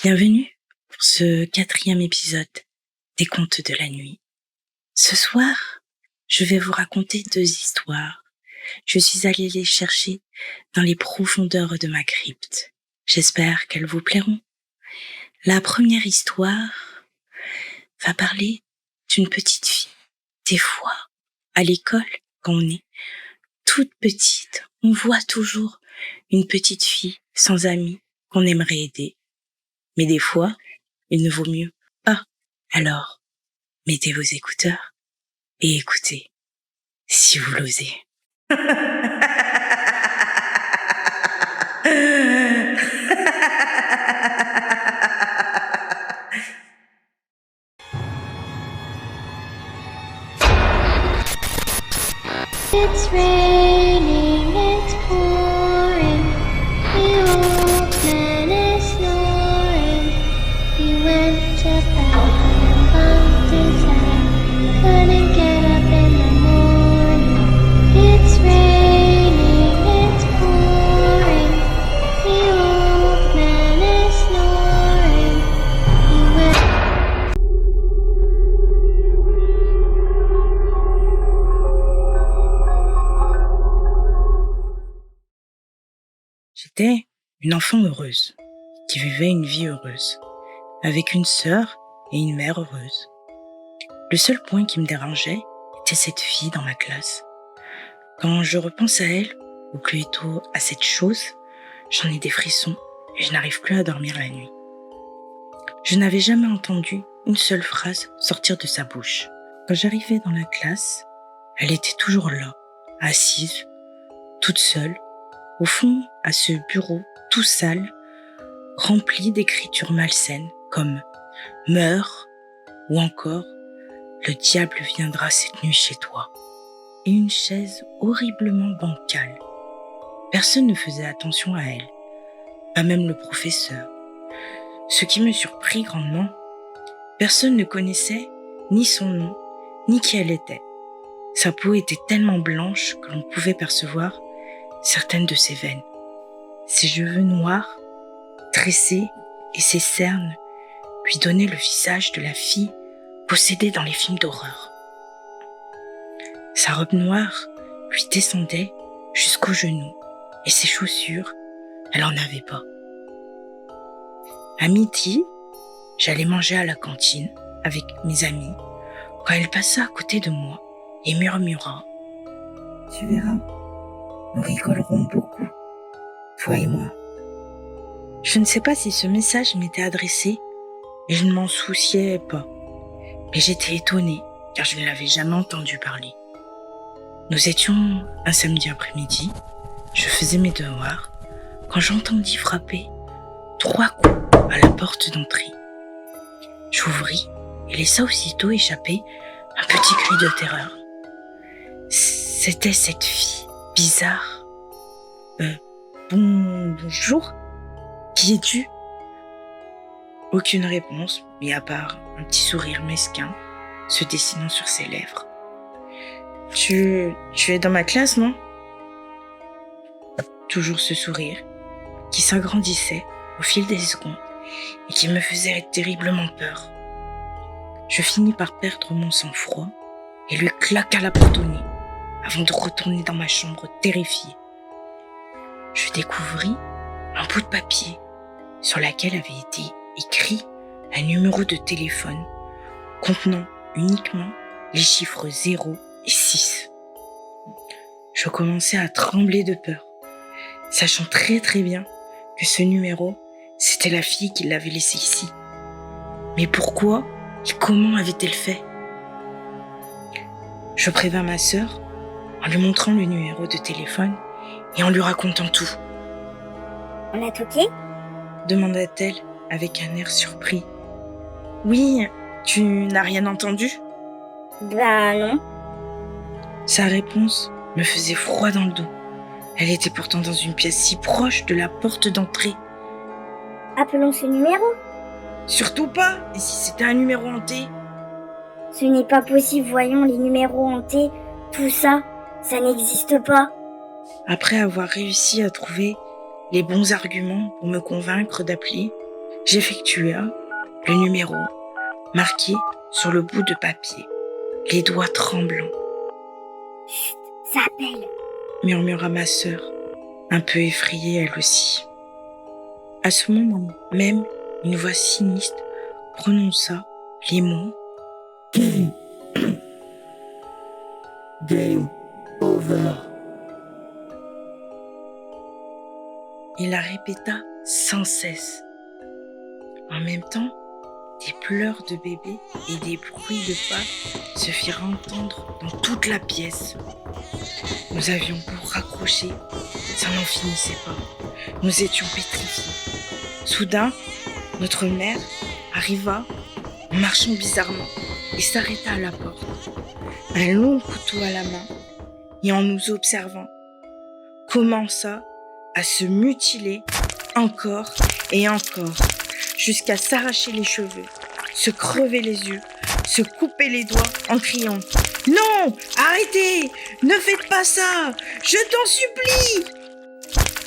Bienvenue pour ce 4e épisode des Contes de la nuit. Ce soir, je vais vous raconter 2 histoires. Je suis allée les chercher dans les profondeurs de ma crypte. J'espère qu'elles vous plairont. La première histoire va parler d'une petite fille. Des fois, à l'école, quand on est toute petite, on voit toujours une petite fille sans amis qu'on aimerait aider. Mais des fois, il ne vaut mieux pas. Alors, mettez vos écouteurs et écoutez, si vous l'osez. It's raining, it's pouring. The old man is snoring. He went to bed and bumped his head. Couldn't get up in the morning. It's raining, it's pouring. The old man is snoring. He went. J'étais une enfant heureuse, qui vivait une vie heureuse, avec une sœur et une mère heureuses. Le seul point qui me dérangeait était cette fille dans ma classe. Quand je repense à elle, ou plutôt à cette chose, j'en ai des frissons et je n'arrive plus à dormir la nuit. Je n'avais jamais entendu une seule phrase sortir de sa bouche. Quand j'arrivais dans la classe, elle était toujours là, assise, toute seule, au fond, à ce bureau tout sale, rempli d'écritures malsaines comme « Meurs » ou encore « Le diable viendra cette nuit chez toi » et une chaise horriblement bancale. Personne ne faisait attention à elle, pas même le professeur. Ce qui me surprit grandement, personne ne connaissait ni son nom, ni qui elle était. Sa peau était tellement blanche que l'on pouvait percevoir certaines de ses veines. Ses cheveux noirs, tressés et ses cernes lui donnaient le visage de la fille possédée dans les films d'horreur. Sa robe noire lui descendait jusqu'aux genoux et ses chaussures, elle en avait pas. À midi, j'allais manger à la cantine avec mes amis quand elle passa à côté de moi et murmura « Tu verras, nous rigolerons beaucoup, toi et moi. » Je ne sais pas si ce message m'était adressé et je ne m'en souciais pas. Mais j'étais étonnée car je ne l'avais jamais entendu parler. Nous étions un samedi après-midi, je faisais mes devoirs quand j'entendis frapper 3 coups à la porte d'entrée. J'ouvris et laissa aussitôt échapper un petit cri de terreur. C'était cette fille bizarre. Bonjour, qui es-tu ? Aucune réponse, mis à part un petit sourire mesquin se dessinant sur ses lèvres. Tu es dans ma classe, non ? Toujours ce sourire, qui s'agrandissait au fil des secondes et qui me faisait terriblement peur. Je finis par perdre mon sang-froid et lui claqua la porte au nez avant de retourner dans ma chambre terrifiée. Je découvris un bout de papier sur lequel avait été écrit un numéro de téléphone contenant uniquement les chiffres 0 et 6. Je commençais à trembler de peur, sachant très bien que ce numéro, c'était la fille qui l'avait laissé ici. Mais pourquoi et comment avait-elle fait ? Je prévins ma sœur en lui montrant le numéro de téléphone et en lui racontant tout. « On a toqué ?» demanda-t-elle avec un air surpris. « Oui, tu n'as rien entendu ?» Ben non. Sa réponse me faisait froid dans le dos. Elle était pourtant dans une pièce si proche de la porte d'entrée. Appelons ce numéro. Surtout pas. Et si c'était un numéro hanté ? Ce n'est pas possible, voyons, les numéros hantés, tout ça, ça n'existe pas. Après avoir réussi à trouver les bons arguments pour me convaincre d'appeler, J'effectua le numéro marqué sur le bout de papier, les doigts tremblants. « Chut, ça appelle !» murmura ma sœur, un peu effrayée elle aussi. À ce moment même, une voix sinistre prononça les mots « Game over ». Il la répéta sans cesse. En même temps, des pleurs de bébé et des bruits de pas se firent entendre dans toute la pièce. Nous avions beau raccrocher, ça n'en finissait pas. Nous étions pétrifiés. Soudain, notre mère arriva en marchant bizarrement et s'arrêta à la porte, un long couteau à la main, et en nous observant, commença à se mutiler encore et encore, jusqu'à s'arracher les cheveux, se crever les yeux, se couper les doigts en criant « Non, arrêtez, ne faites pas ça, je t'en supplie !»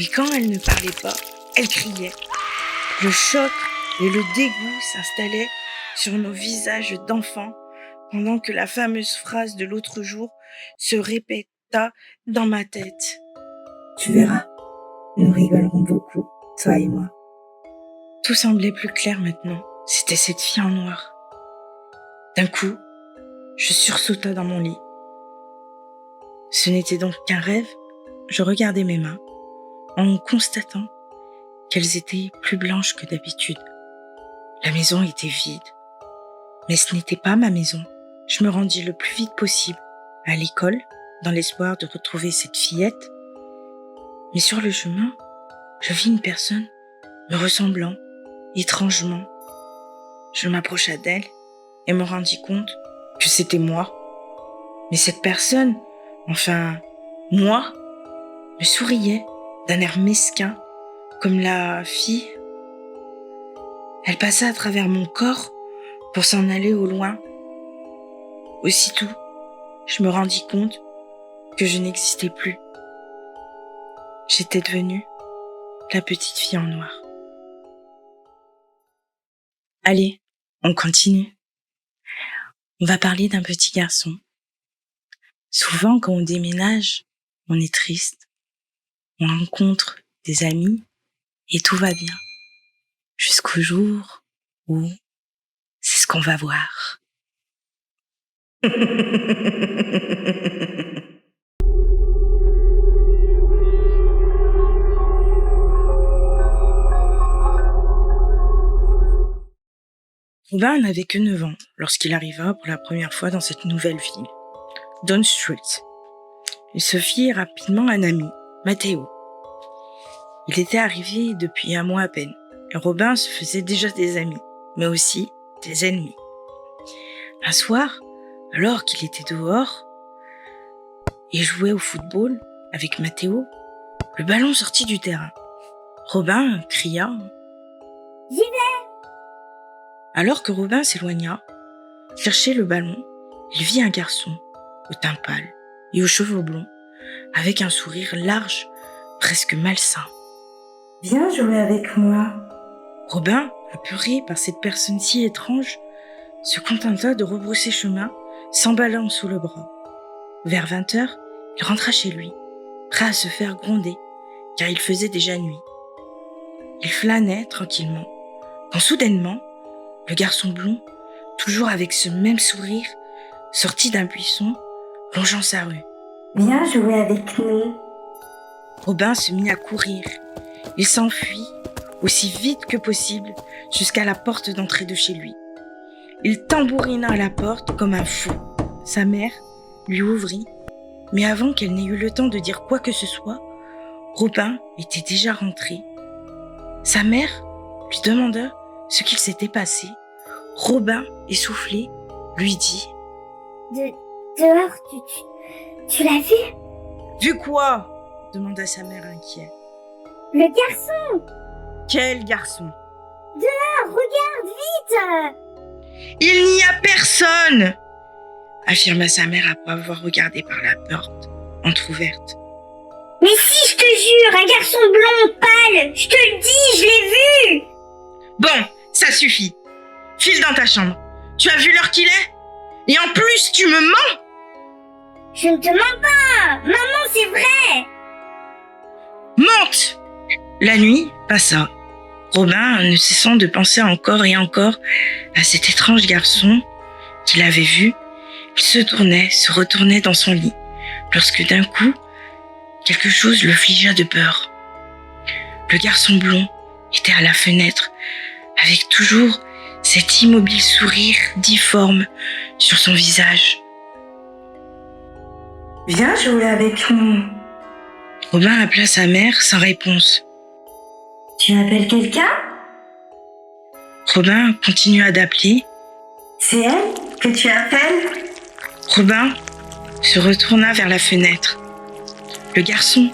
Et quand elle ne parlait pas, elle criait. Le choc et le dégoût s'installaient sur nos visages d'enfants pendant que la fameuse phrase de l'autre jour se répéta dans ma tête. « Tu verras, nous rigolerons beaucoup, toi et moi. » Tout semblait plus clair maintenant. C'était cette fille en noir. D'un coup, je sursauta dans mon lit. Ce n'était donc qu'un rêve. Je regardais mes mains en constatant qu'elles étaient plus blanches que d'habitude. La maison était vide. Mais ce n'était pas ma maison. Je me rendis le plus vite possible à l'école dans l'espoir de retrouver cette fillette. Mais sur le chemin, je vis une personne me ressemblant étrangement. Je m'approcha d'elle et me rendis compte que c'était moi. Mais cette personne, enfin, moi, me souriait d'un air mesquin, comme la fille. Elle passa à travers mon corps pour s'en aller au loin. Aussitôt, je me rendis compte que je n'existais plus. J'étais devenue la petite fille en noir. Allez, on continue. On va parler d'un petit garçon. Souvent, quand on déménage, on est triste. On rencontre des amis et tout va bien. Jusqu'au jour où c'est ce qu'on va voir. Robin n'avait que 9 ans lorsqu'il arriva pour la première fois dans cette nouvelle ville, Don Street. Il se fit rapidement un ami, Matteo. Il était arrivé depuis un mois à peine, et Robin se faisait déjà des amis, mais aussi des ennemis. Un soir, alors qu'il était dehors et jouait au football avec Matteo, le ballon sortit du terrain. Robin cria « J'y vais !» Alors que Robin s'éloigna, chercher le ballon, il vit un garçon au teint pâle et aux cheveux blonds, avec un sourire large, presque malsain. « Viens jouer avec moi !» Robin, apeuré par cette personne si étrange, se contenta de rebrousser chemin sans ballon sous le bras. Vers 20h, il rentra chez lui, prêt à se faire gronder, car il faisait déjà nuit. Il flânait tranquillement, quand soudainement, le garçon blond, toujours avec ce même sourire, sortit d'un buisson, longeant sa rue. « Viens jouer avec nous !» Robin se mit à courir. Il s'enfuit aussi vite que possible jusqu'à la porte d'entrée de chez lui. Il tambourina à la porte comme un fou. Sa mère lui ouvrit, mais avant qu'elle n'ait eu le temps de dire quoi que ce soit, Robin était déjà rentré. Sa mère lui demanda ce qu'il s'était passé. Robin, essoufflé, lui dit « Dehors, tu l'as vu ?»« Vu quoi ?» demanda sa mère inquiet. « Le garçon !»« Quel garçon ?»« Dehors, regarde, vite !»« Il n'y a personne !» affirma sa mère après avoir regardé par la porte entr'ouverte. « Mais si, je te jure, un garçon blond, pâle, je te le dis, je l'ai vu !» Bon, ça suffit. File dans ta chambre. Tu as vu l'heure qu'il est? Et en plus, tu me mens? Je ne te mens pas! Maman, c'est vrai! Monte! La nuit passa. Robin, ne cessant de penser encore et encore à cet étrange garçon qu'il avait vu, il se retournait dans son lit, lorsque d'un coup, quelque chose le figea de peur. Le garçon blond était à la fenêtre, avec toujours cet immobile sourire difforme sur son visage. « Viens jouer avec nous. » Robin appela sa mère sans réponse. « Tu appelles quelqu'un ?» Robin continua d'appeler. « C'est elle que tu appelles ?» Robin se retourna vers la fenêtre. Le garçon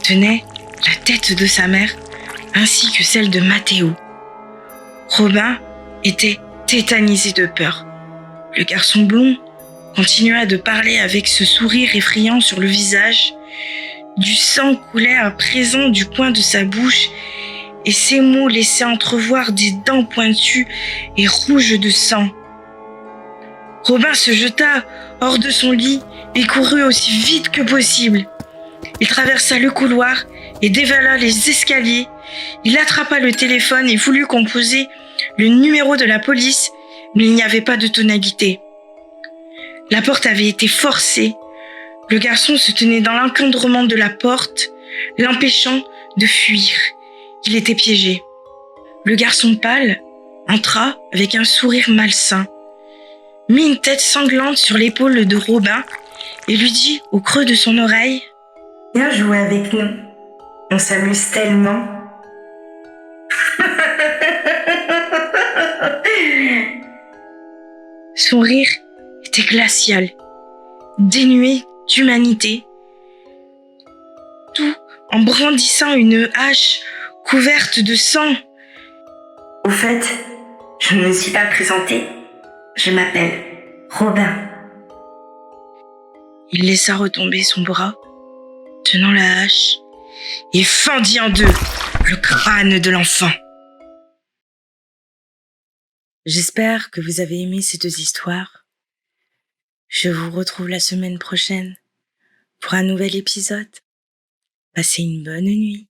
tenait la tête de sa mère ainsi que celle de Mathéo. Robin était tétanisé de peur. Le garçon blond continua de parler avec ce sourire effrayant sur le visage. Du sang coulait à présent du coin de sa bouche et ses mots laissaient entrevoir des dents pointues et rouges de sang. Robin se jeta hors de son lit et courut aussi vite que possible. Il traversa le couloir et dévala les escaliers. Il attrapa le téléphone et voulut composer le numéro de la police, mais il n'y avait pas de tonalité. La porte avait été forcée. Le garçon se tenait dans l'encadrement de la porte, l'empêchant de fuir. Il était piégé. Le garçon pâle entra avec un sourire malsain, mit une tête sanglante sur l'épaule de Robin et lui dit au creux de son oreille: « Viens jouer avec nous, on s'amuse tellement. » Son rire était glacial, dénué d'humanité, tout en brandissant une hache couverte de sang. « Au fait, je ne me suis pas présenté. Je m'appelle Robin. » Il laissa retomber son bras, tenant la hache, et fendit en deux le crâne de l'enfant. J'espère que vous avez aimé ces deux histoires. Je vous retrouve la semaine prochaine pour un nouvel épisode. Passez une bonne nuit.